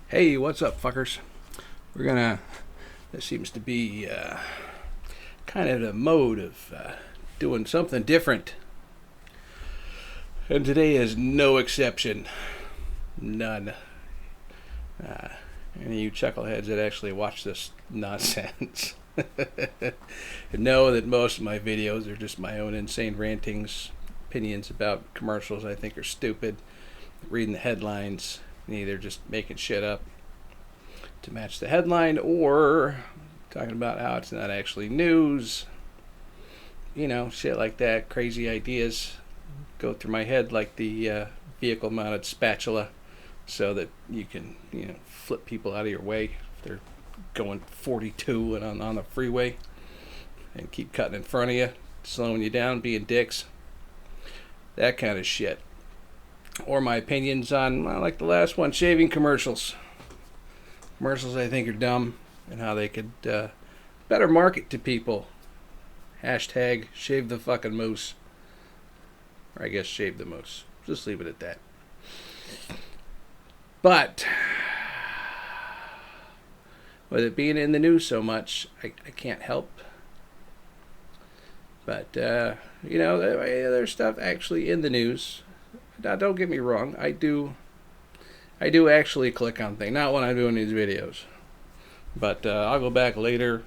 Hey, what's up, fuckers? This seems to be kind of the mode of doing something different. And today is no exception. None. Uh, any of you chuckleheads that actually watch this nonsense know that most of my videos are just my own insane rantings, opinions about commercials I think are stupid, reading the headlines, either just making shit up to match the headline or talking about how it's not actually news. Shit like that. Crazy ideas go through my head like the vehicle mounted spatula so that you can, flip people out of your way if they're going 42 and on the freeway and keep cutting in front of you, slowing you down, being dicks. That kind of shit. Or my opinions on, like the last one, shaving commercials. Commercials I think are dumb and how they could better market to people. Hashtag shave the fucking moose. Or I guess shave the moose. Just leave it at that. But with it being in the news so much, I can't help. But, there's stuff actually in the news. Now, don't get me wrong. I do actually click on things. Not when I'm doing these videos. But I'll go back later.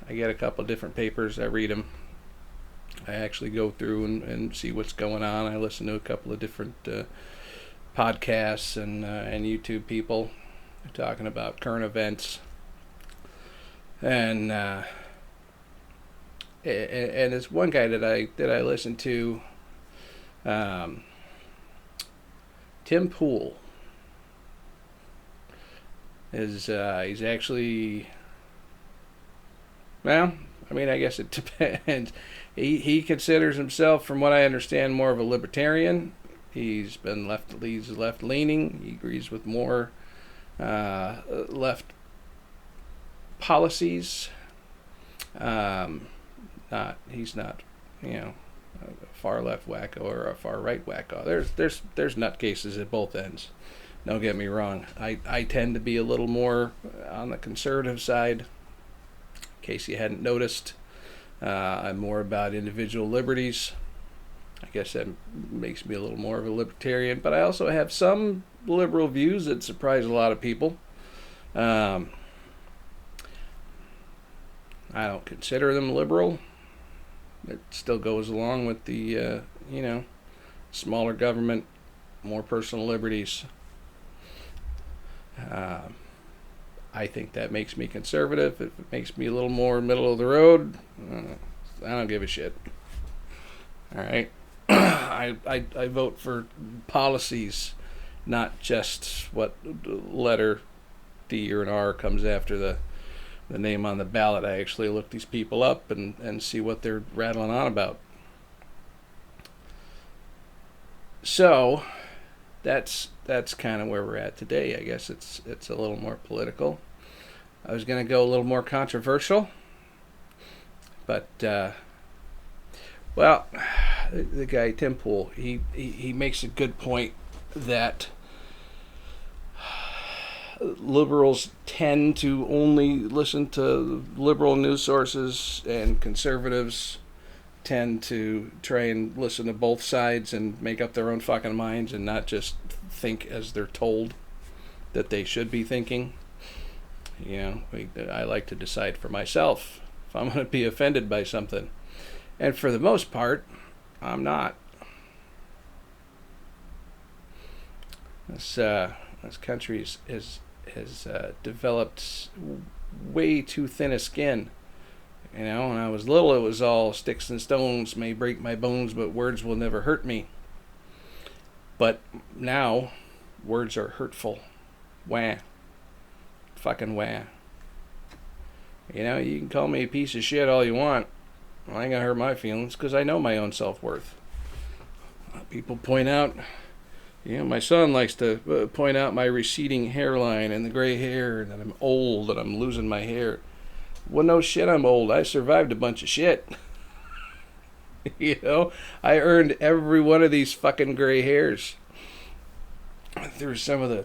I get a couple of different papers. I read them. I actually go through and see what's going on. I listen to a couple of different podcasts and YouTube people talking about current events. And there's one guy that I listen to, Tim Pool. He's actually, well, I guess it depends. He considers himself, from what I understand, more of a libertarian. He's left leaning. He agrees with more left policies. He's not, a far left wacko or a far right wacko. There's nutcases at both ends. Don't get me wrong. I tend to be a little more on the conservative side. In case you hadn't noticed, I'm more about individual liberties. I guess that makes me a little more of a libertarian. But I also have some liberal views that surprise a lot of people. I don't consider them liberal. It still goes along with the, smaller government, more personal liberties. I think that makes me conservative. If it makes me a little more middle of the road, I don't give a shit. All right. I vote for policies, not just what letter D or an R comes after the name on the ballot. I actually look these people up and see what they're rattling on about. So that's kind of where we're at today. I guess it's a little more political. I was going to go a little more controversial, but the guy Tim Pool, he makes a good point that liberals tend to only listen to liberal news sources, and conservatives tend to try and listen to both sides and make up their own fucking minds and not just think as they're told that they should be thinking. I like to decide for myself if I'm going to be offended by something. And for the most part, I'm not. This country has developed way too thin a skin. When I was little, it was all sticks and stones may break my bones, but words will never hurt me. But now, words are hurtful. Wah. Fucking wah. You can call me a piece of shit all you want. Well, I ain't gonna hurt my feelings because I know my own self-worth. People point out, my son likes to point out my receding hairline and the gray hair, and that I'm old and I'm losing my hair. Well, no shit, I'm old. I survived a bunch of shit. I earned every one of these fucking gray hairs through some of the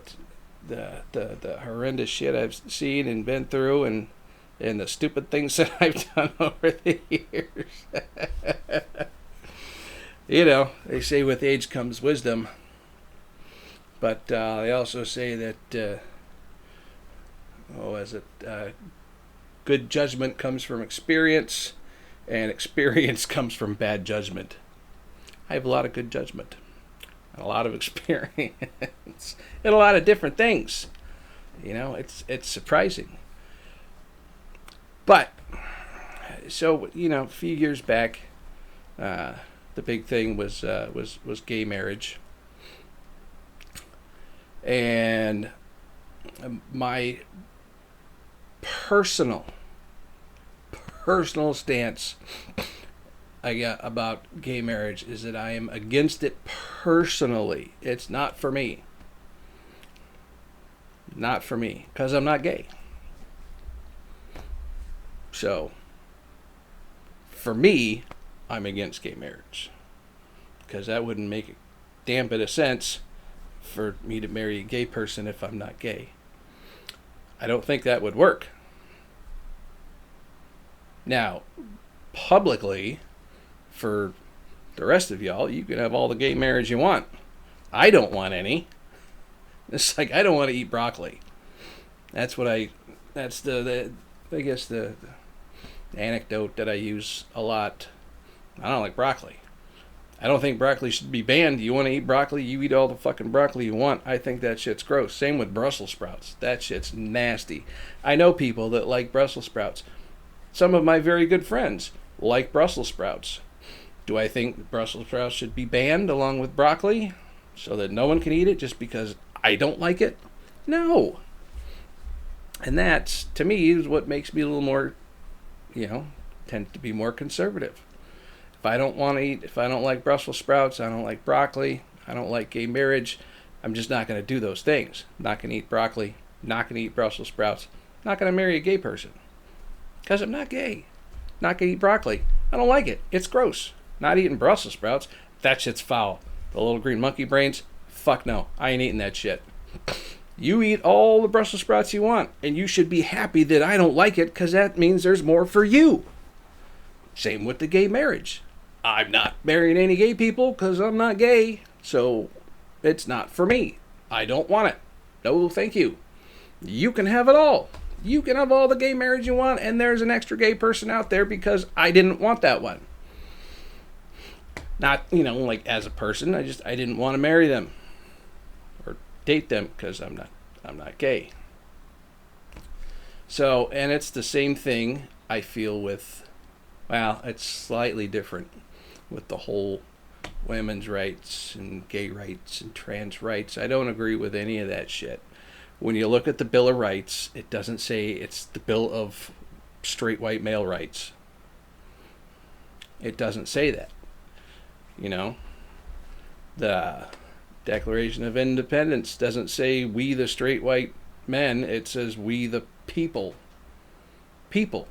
the horrendous shit I've seen and been through, and the stupid things that I've done over the years. They say with age comes wisdom, but they also say that good judgment comes from experience, and experience comes from bad judgment. I have a lot of good judgment, a lot of experience, and a lot of different things. It's surprising. But so a few years back, the big thing was gay marriage, and my personal stance I got about gay marriage is that I am against it personally. It's not for me. Not for me, because I'm not gay. So, for me, I'm against gay marriage, because that wouldn't make a damn bit of sense for me to marry a gay person if I'm not gay. I don't think that would work. Now, publicly, for the rest of y'all, you can have all the gay marriage you want. I don't want any. It's like I don't want to eat broccoli. That's the anecdote that I use a lot. I don't like broccoli. I don't think broccoli should be banned. You want to eat broccoli, you eat all the fucking broccoli you want. I think that shit's gross. Same with Brussels sprouts. That shit's nasty. I know people that like Brussels sprouts. Some of my very good friends like Brussels sprouts. Do I think Brussels sprouts should be banned along with broccoli so that no one can eat it just because I don't like it? No. And that's, to me, is what makes me a little more, tend to be more conservative. If I don't like Brussels sprouts, I don't like broccoli, I don't like gay marriage, I'm just not going to do those things. Not going to eat broccoli, not going to eat Brussels sprouts, not going to marry a gay person. Because I'm not gay. Not going to eat broccoli. I don't like it. It's gross. Not eating Brussels sprouts. That shit's foul. The little green monkey brains, fuck no. I ain't eating that shit. You eat all the Brussels sprouts you want, and you should be happy that I don't like it, because that means there's more for you. Same with the gay marriage. I'm not marrying any gay people because I'm not gay, so it's not for me. I don't want it. No, thank you. You can have it all. You can have all the gay marriage you want, and there's an extra gay person out there because I didn't want that one. Not, like as a person, I didn't want to marry them or date them because I'm not gay. So, and it's the same thing I feel with, it's slightly different with the whole women's rights and gay rights and trans rights. I don't agree with any of that shit. When you look at the Bill of Rights, it doesn't say it's the Bill of straight white male rights. It doesn't say that. The Declaration of Independence doesn't say we the straight white men. It says we the people. People.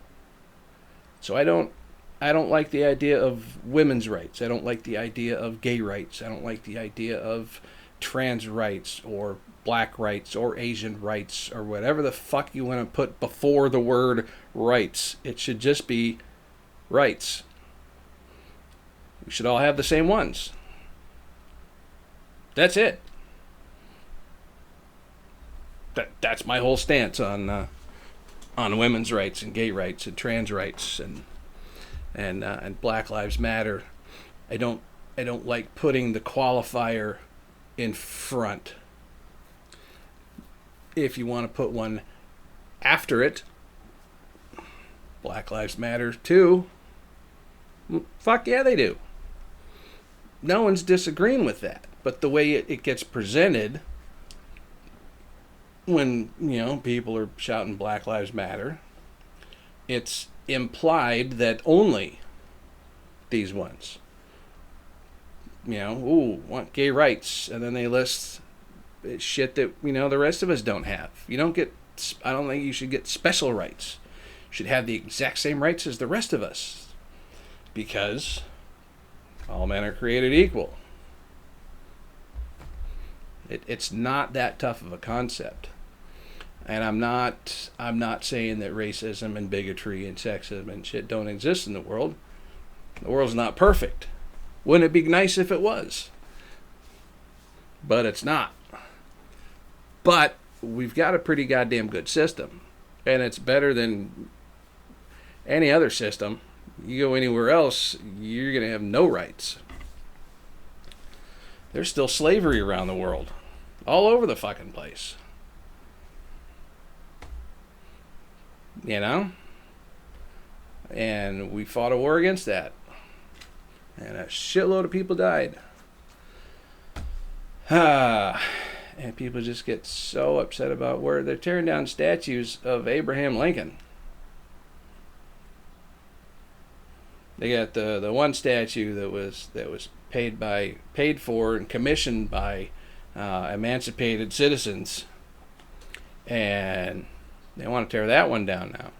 So I don't like the idea of women's rights. I don't like the idea of gay rights. I don't like the idea of trans rights or black rights or Asian rights or whatever the fuck you want to put before the word rights. It should just be rights. We should all have the same ones. That's it. That's my whole stance on women's rights and gay rights and trans rights and Black Lives Matter. I don't like putting the qualifier in front. If you want to put one after it, Black Lives Matter too. Fuck yeah, they do. No one's disagreeing with that. But the way it gets presented, when people are shouting Black Lives Matter, it's implied that only these ones, want gay rights, and then they list shit that the rest of us don't have. I don't think you should get special rights. You should have the exact same rights as the rest of us, because all men are created equal. It's not that tough of a concept. And I'm not saying that racism and bigotry and sexism and shit don't exist in the world. The world's not perfect. Wouldn't it be nice if it was? But it's not. But we've got a pretty goddamn good system. And it's better than any other system. You go anywhere else, you're going to have no rights. There's still slavery around the world. All over the fucking place. You know? And we fought a war against that. And a shitload of people died. And people just get so upset about where they're tearing down statues of Abraham Lincoln. They got the one statue that was paid for and commissioned by emancipated citizens, and they want to tear that one down now.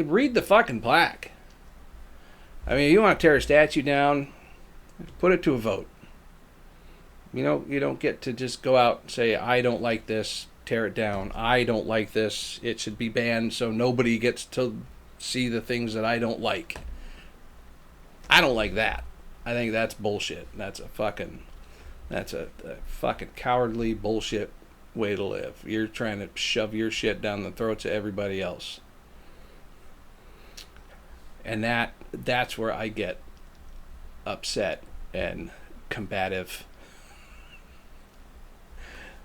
Read the fucking plaque. I mean, you want to tear a statue down, put it to a vote. You don't get to just go out and say, I don't like this, tear it down. I don't like this, it should be banned so nobody gets to see the things that I don't like. I don't like that. I think that's bullshit. That's a fucking cowardly bullshit way to live. You're trying to shove your shit down the throats of everybody else. And that's where I get upset and combative.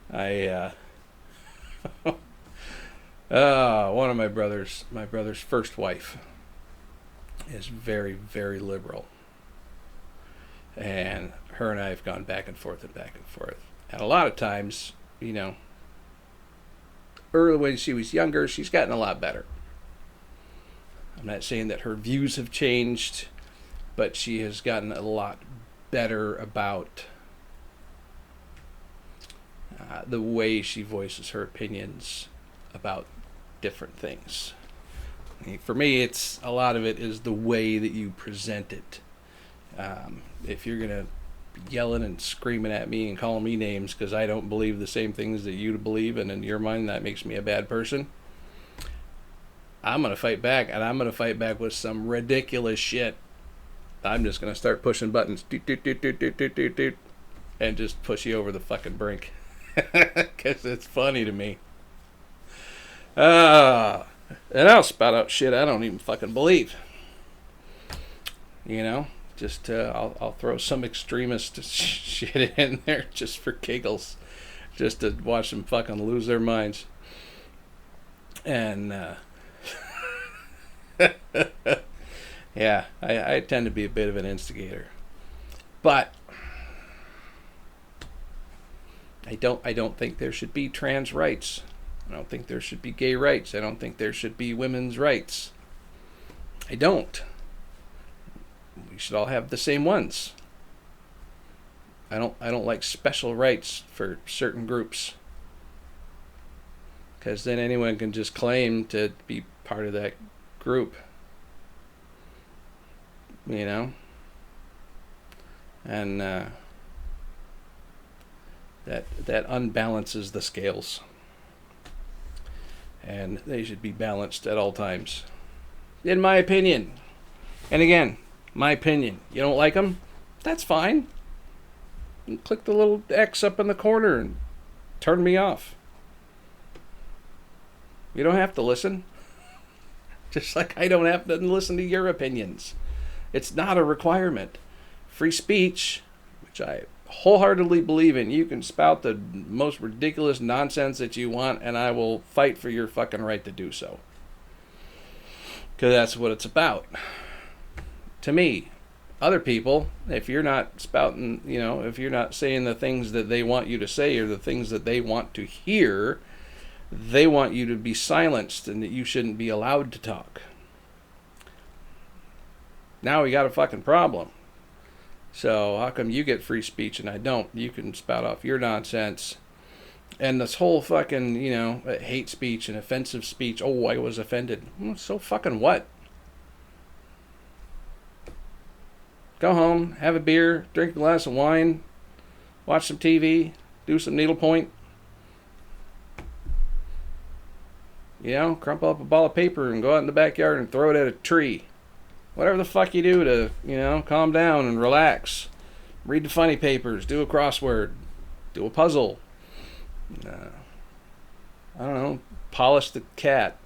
One of my brother's first wife is very, very liberal. And her and I have gone back and forth and back and forth. And a lot of times, early when she was younger, she's gotten a lot better. I'm not saying that her views have changed, but she has gotten a lot better about the way she voices her opinions about different things. For me, it's a lot of it is the way that you present it. If you're gonna be yelling and screaming at me and calling me names because I don't believe the same things that you believe, and in your mind that makes me a bad person, I'm gonna fight back, and I'm gonna fight back with some ridiculous shit. I'm just gonna start pushing buttons, doot, doot, doot, doot, doot, doot, doot, doot, and just push you over the fucking brink. Because it's funny to me. And I'll spout out shit I don't even fucking believe. Just I'll throw some extremist shit in there just for giggles. Just to watch them fucking lose their minds. And, yeah, I tend to be a bit of an instigator. But I don't think there should be trans rights. I don't think there should be gay rights. I don't think there should be women's rights. I don't. We should all have the same ones. I don't like special rights for certain groups. Because then anyone can just claim to be part of that group. And that unbalances the scales. And they should be balanced at all times. In my opinion. And again, my opinion. You don't like them? That's fine. Click the little X up in the corner and turn me off. You don't have to listen. Just like I don't have to listen to your opinions. It's not a requirement. Free speech, which I wholeheartedly believe in. You can spout the most ridiculous nonsense that you want, and I will fight for your fucking right to do so. Because that's what it's about. To me, other people, if you're not spouting, if you're not saying the things that they want you to say or the things that they want to hear, they want you to be silenced and that you shouldn't be allowed to talk. Now we got a fucking problem. So how come you get free speech and I don't? You can spout off your nonsense. And this whole fucking, hate speech and offensive speech. Oh, I was offended. So fucking what? Go home, have a beer, drink a glass of wine, watch some TV, do some needlepoint. You know, crumple up a ball of paper and go out in the backyard and throw it at a tree. Whatever the fuck you do to, you know, calm down and relax. Read the funny papers, do a crossword, do a puzzle. I don't know, polish the cat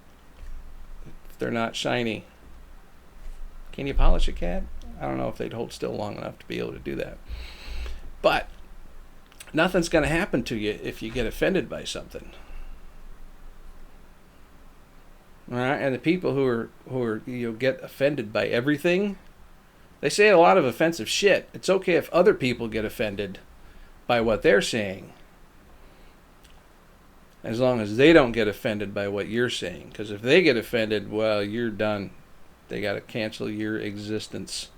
if they're not shiny. Can you polish a cat? I don't know if they'd hold still long enough to be able to do that. But nothing's going to happen to you if you get offended by something. All right, and the people who are get offended by everything, they say a lot of offensive shit. It's okay if other people get offended by what they're saying, as long as they don't get offended by what you're saying. Because if they get offended, well, you're done. They got to cancel your existence.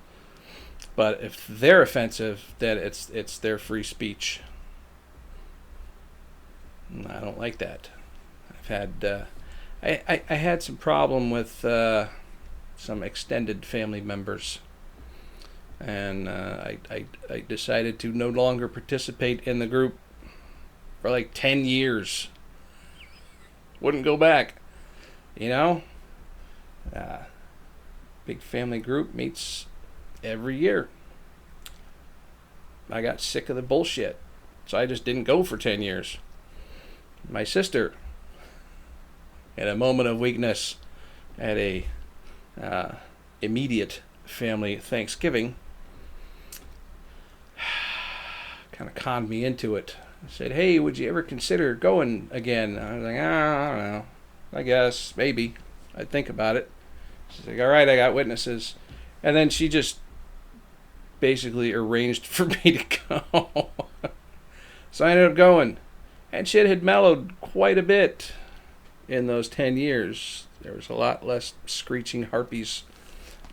But if they're offensive, then it's their free speech. And I don't like that. I've had I had some problem with some extended family members, and I decided to no longer participate in the group for like 10 years. Wouldn't go back, you know. Big family group meets every year. I got sick of the bullshit, so I just didn't go for 10 years. My sister, in a moment of weakness, at a immediate family Thanksgiving, kind of conned me into it. I said, "Hey, would you ever consider going again?" I was like, I don't know. I guess, maybe. I'd think about it. She's like, "All right, I got witnesses." And then she just basically arranged for me to go. So I ended up going. And shit had mellowed quite a bit in those 10 years. There was a lot less screeching harpies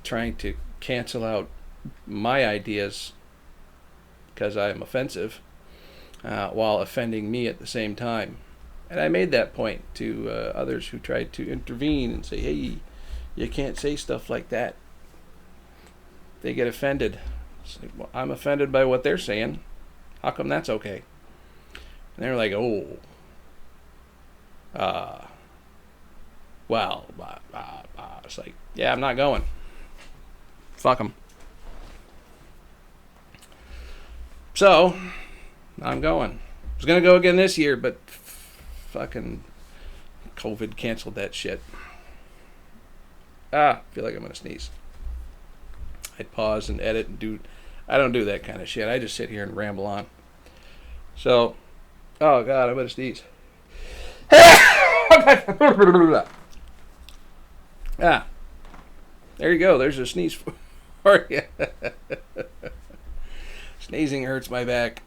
trying to cancel out my ideas because I am offensive, while offending me at the same time. And I made that point to others who tried to intervene and say, "Hey, you can't say stuff like that." They get offended. It's like, well, I'm offended by what they're saying. How come that's okay? And they're like, "Oh, well, it's like, yeah, I'm not going. Fuck them." So, I'm going. I was going to go again this year, but fucking COVID canceled that shit. I feel like I'm going to sneeze. I'd pause and edit and do... I don't do that kind of shit. I just sit here and ramble on. So, oh God, I'm going to sneeze. There you go. There's a sneeze for you. Sneezing hurts my back.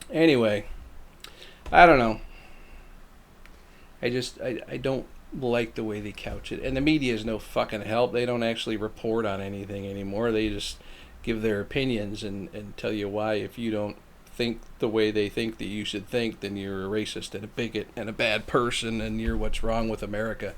Anyway, I don't know. I don't like the way they couch it. And the media is no fucking help. They don't actually report on anything anymore. They just give their opinions and tell you why. If you don't think the way they think that you should think, then you're a racist and a bigot and a bad person and you're what's wrong with America.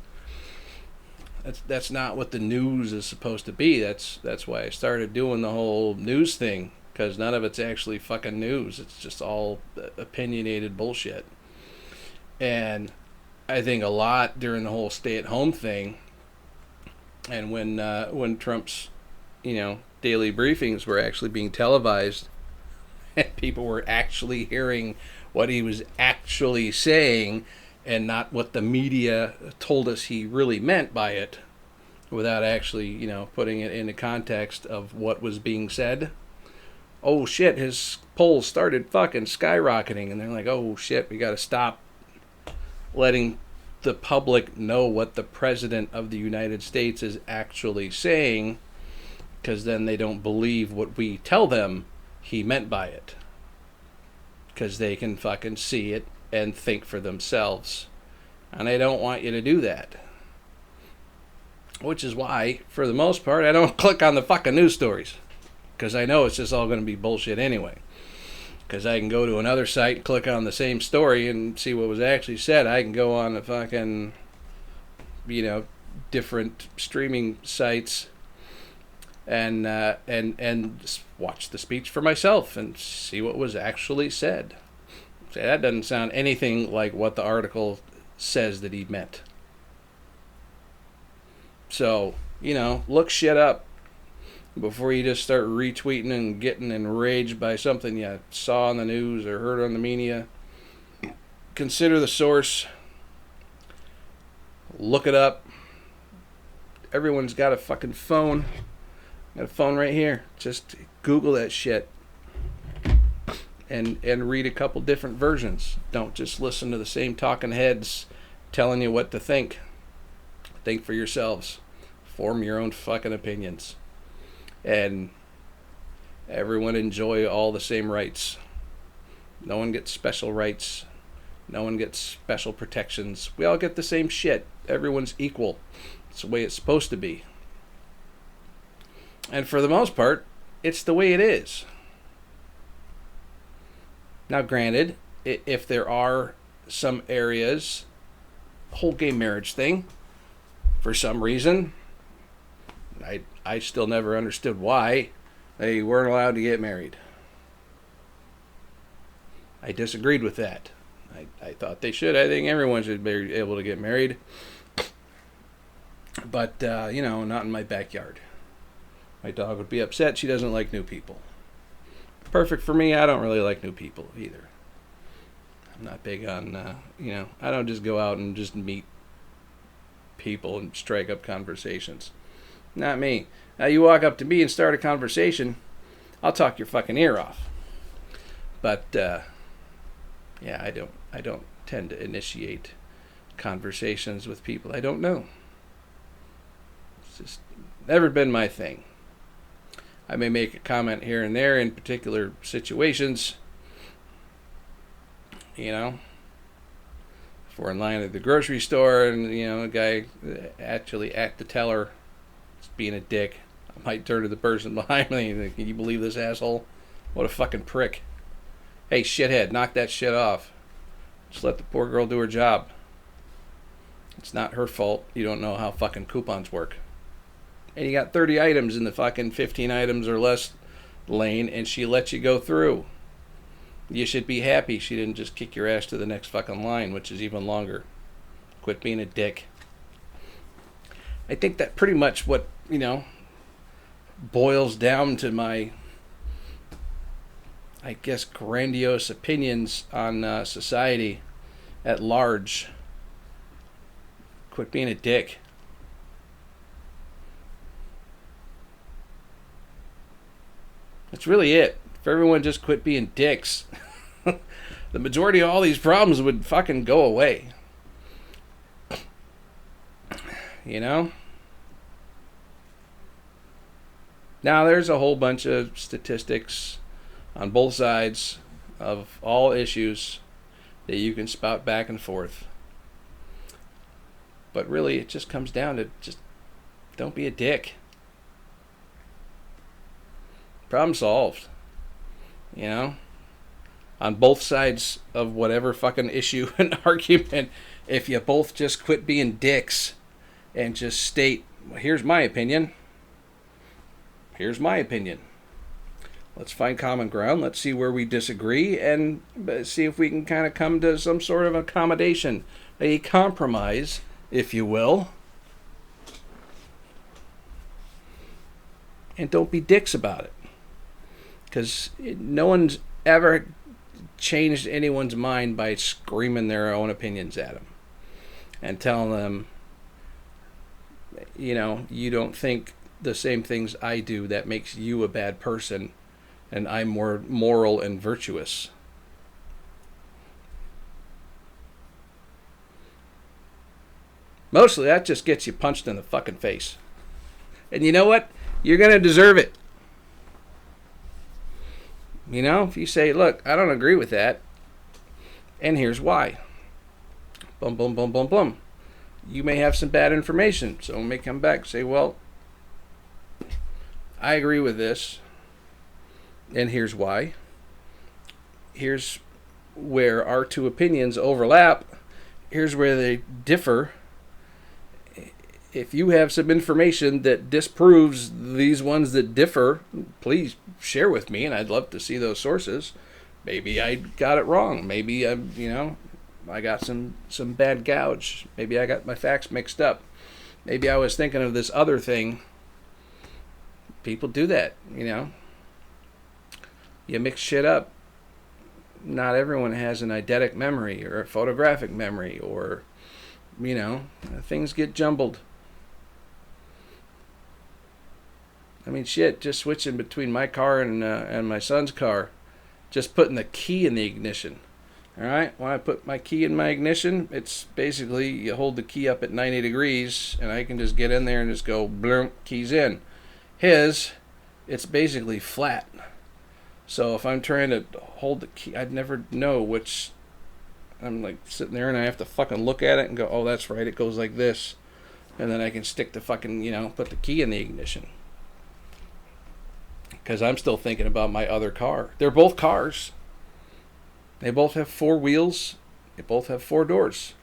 That's not what the news is supposed to be. That's why I started doing the whole news thing, because none of it's actually fucking news. It's just all opinionated bullshit. And I think a lot during the whole stay-at-home thing, and when Trump's, daily briefings were actually being televised, and people were actually hearing what he was actually saying, and not what the media told us he really meant by it, without actually, putting it into context of what was being said. Oh shit, his polls started fucking skyrocketing, and they're like, oh shit, we gotta stop letting the public know what the President of the United States is actually saying, because then they don't believe what we tell them he meant by it. Because they can fucking see it and think for themselves. And I don't want you to do that. Which is why, for the most part, I don't click on the fucking news stories. Because I know it's just all going to be bullshit anyway. Because I can go to another site and click on the same story and see what was actually said. I can go on the fucking, different streaming sites and watch the speech for myself and see what was actually said. Say, that doesn't sound anything like what the article says that he meant. So, look shit up before you just start retweeting and getting enraged by something you saw on the news or heard on the media. Consider the source. Look it up. Everyone's got a fucking phone. Got a phone right here. Just Google that shit. And read a couple different versions. Don't just listen to the same talking heads telling you what to think. Think for yourselves. Form your own fucking opinions. And everyone enjoy all the same rights. No one gets special rights. No one gets special protections. We all get the same shit. Everyone's equal. It's the way it's supposed to be. And for the most part, it's the way it is. Now, granted, if there are some areas, whole gay marriage thing, for some reason, I still never understood why they weren't allowed to get married. I disagreed with that. I thought they should. I think everyone should be able to get married. But, not in my backyard. My dog would be upset. She doesn't like new people. Perfect for me. I don't really like new people either. I'm not big on, I don't just go out and just meet people and strike up conversations. Not me. Now, you walk up to me and start a conversation, I'll talk your fucking ear off. But, I don't tend to initiate conversations with people I don't know. It's just never been my thing. I may make a comment here and there in particular situations. If we're in line at the grocery store and, a guy actually at the teller is being a dick, I might turn to the person behind me and think, can you believe this asshole? What a fucking prick. Hey, shithead, knock that shit off. Just let the poor girl do her job. It's not her fault. You don't know how fucking coupons work. And you got 30 items in the fucking 15 items or less lane, and she lets you go through. You should be happy she didn't just kick your ass to the next fucking line, which is even longer. Quit being a dick. I think that pretty much what, boils down to my, I guess, grandiose opinions on society at large. Quit being a dick. That's really it. If everyone just quit being dicks, the majority of all these problems would fucking go away. Now, there's a whole bunch of statistics on both sides of all issues that you can spout back and forth. But really, it just comes down to just don't be a dick. Problem solved. On both sides of whatever fucking issue and argument, if you both just quit being dicks and just state, well, here's my opinion. Here's my opinion. Let's find common ground. Let's see where we disagree and see if we can kind of come to some sort of accommodation, a compromise, if you will. And don't be dicks about it. Because no one's ever changed anyone's mind by screaming their own opinions at them and telling them, you don't think the same things I do, that makes you a bad person and I'm more moral and virtuous. Mostly that just gets you punched in the fucking face. And you know what? You're going to deserve it. If you say, look, I don't agree with that, and here's why. Boom, boom, boom, boom, boom. You may have some bad information. Someone may come back and say, well, I agree with this, and here's why. Here's where our two opinions overlap. Here's where they differ. if you have some information that disproves these ones that differ, please share with me, and I'd love to see those sources. Maybe I got it wrong. Maybe I got some bad gouge. Maybe I got my facts mixed up. Maybe I was thinking of this other thing. People do that, You mix shit up. Not everyone has an eidetic memory or a photographic memory, or, things get jumbled. I mean, shit, just switching between my car and my son's car, just putting the key in the ignition. All right, when I put my key in my ignition, it's basically you hold the key up at 90 degrees, and I can just get in there and just go, blurm, keys in. His, it's basically flat. So if I'm trying to hold the key, I'd never know which. I'm like sitting there and I have to fucking look at it and go, oh, that's right, it goes like this. And then I can stick the fucking, put the key in the ignition. Because I'm still thinking about my other car. They're both cars. They both have 4 wheels. They both have 4 doors.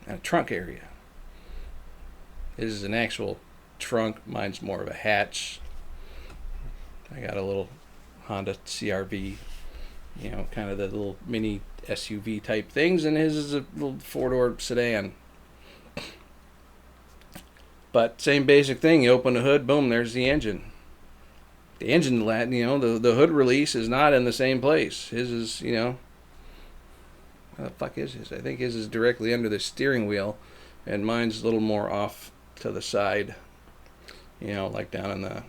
And a trunk area. This is an actual trunk. Mine's more of a hatch. I got a little Honda CRV, kind of the little mini SUV type things, and his is a little 4-door sedan. But same basic thing. You open the hood, boom, there's the engine. The engine, the hood release is not in the same place. His is, where the fuck is his? I think his is directly under the steering wheel, and mine's a little more off to the side, like down in the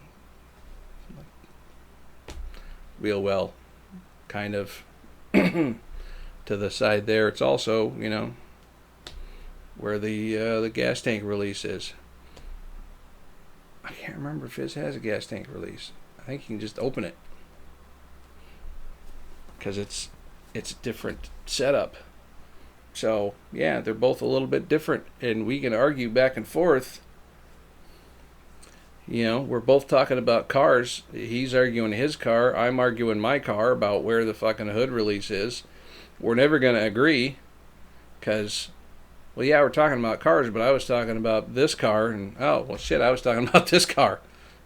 wheel well, kind of to the side there. It's also, where the gas tank release is. I can't remember if his has a gas tank release. I think you can just open it because it's a different setup. So yeah, they're both a little bit different, and we can argue back and forth. We're both talking about cars. He's arguing his car. I'm arguing my car about where the fucking hood release is. We're never going to agree because, well, yeah, we're talking about cars, but I was talking about this car, and, oh, well, shit, I was talking about this car.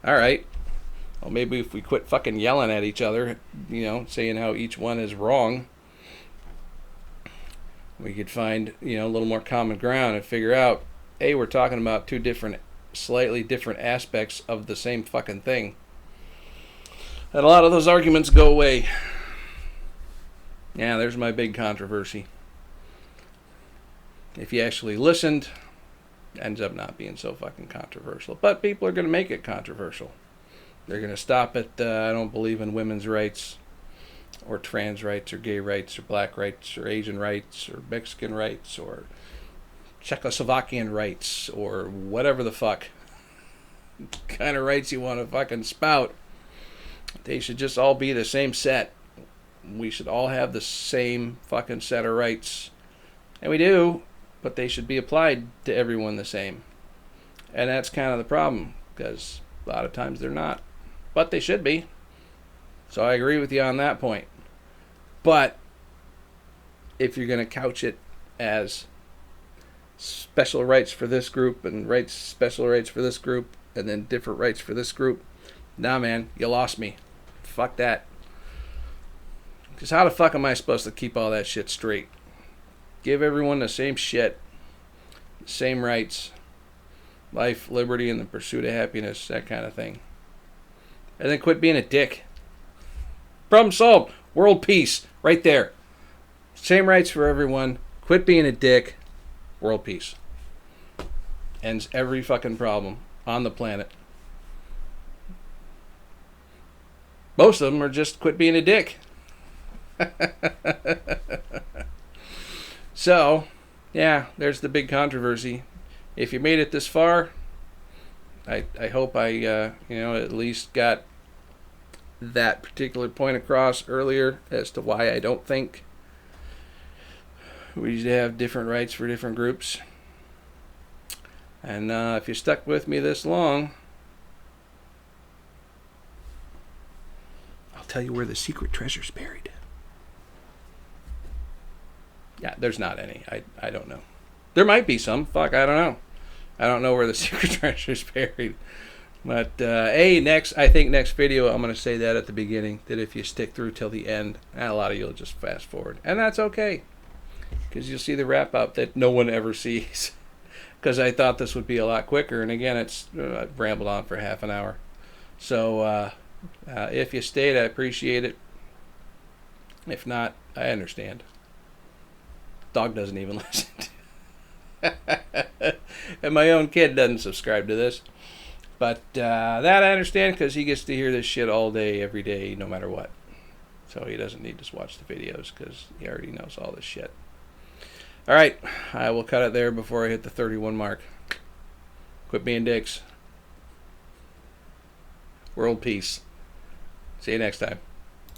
All right. Well, maybe if we quit fucking yelling at each other, saying how each one is wrong, we could find, a little more common ground and figure out, hey, we're talking about 2 slightly different aspects of the same fucking thing. And a lot of those arguments go away. Yeah, there's my big controversy. If you actually listened, it ends up not being so fucking controversial. But people are going to make it controversial. They're going to stop at, I don't believe in women's rights, or trans rights, or gay rights, or black rights, or Asian rights, or Mexican rights, or Czechoslovakian rights, or whatever the fuck kind of rights you want to fucking spout. They should just all be the same set. We should all have the same fucking set of rights. And we do, but they should be applied to everyone the same. And that's kind of the problem, because a lot of times they're not. But they should be. So I agree with you on that point. But if you're going to couch it as special rights for this group and special rights for this group and then different rights for this group, nah, man, you lost me. Fuck that. Because how the fuck am I supposed to keep all that shit straight? Give everyone the same shit, same rights, life, liberty, and the pursuit of happiness, that kind of thing. And then quit being a dick. Problem solved. World peace. Right there. Same rights for everyone. Quit being a dick. World peace. Ends every fucking problem on the planet. Most of them are just quit being a dick. So, yeah, there's the big controversy. If you made it this far, I hope I at least got that particular point across earlier as to why I don't think we should have different rights for different groups. And if you stuck with me this long, I'll tell you where the secret treasure's buried. Yeah, there's not any. I don't know. There might be some. Fuck, I don't know. I don't know where the secret treasure is buried. But I think next video I'm going to say that at the beginning, that if you stick through till the end, a lot of you'll just fast forward, and that's okay, because you'll see the wrap up that no one ever sees. Because I thought this would be a lot quicker, and again, it's I've rambled on for half an hour. So if you stayed, I appreciate it. If not, I understand. Dog doesn't even listen. And my own kid doesn't subscribe to this. But that I understand, because he gets to hear this shit all day, every day, no matter what. So he doesn't need to watch the videos, because he already knows all this shit. All right, I will cut it there before I hit the 31 mark. Quit being dicks. World peace. See you next time.